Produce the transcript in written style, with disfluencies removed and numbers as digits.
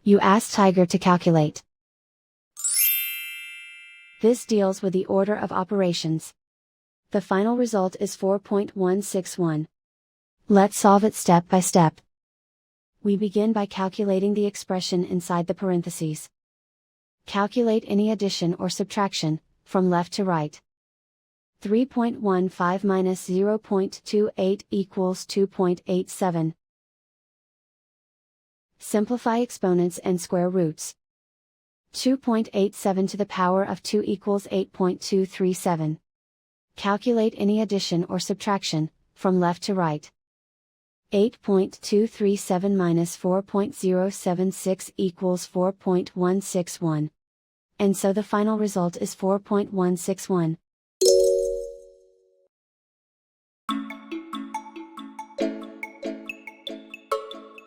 You ask Tiger to calculate. This deals with the order of operations. The final result is 4.161. Let's solve it step by step. We begin by calculating the expression inside the parentheses. Calculate any addition or subtraction, from left to right. 3.15 minus 0.28 equals 2.87. Simplify exponents and square roots. 2.87 to the power of 2 equals 8.237. Calculate any addition or subtraction, from left to right. 8.237 minus 4.076 equals 4.161. And so the final result is 4.161.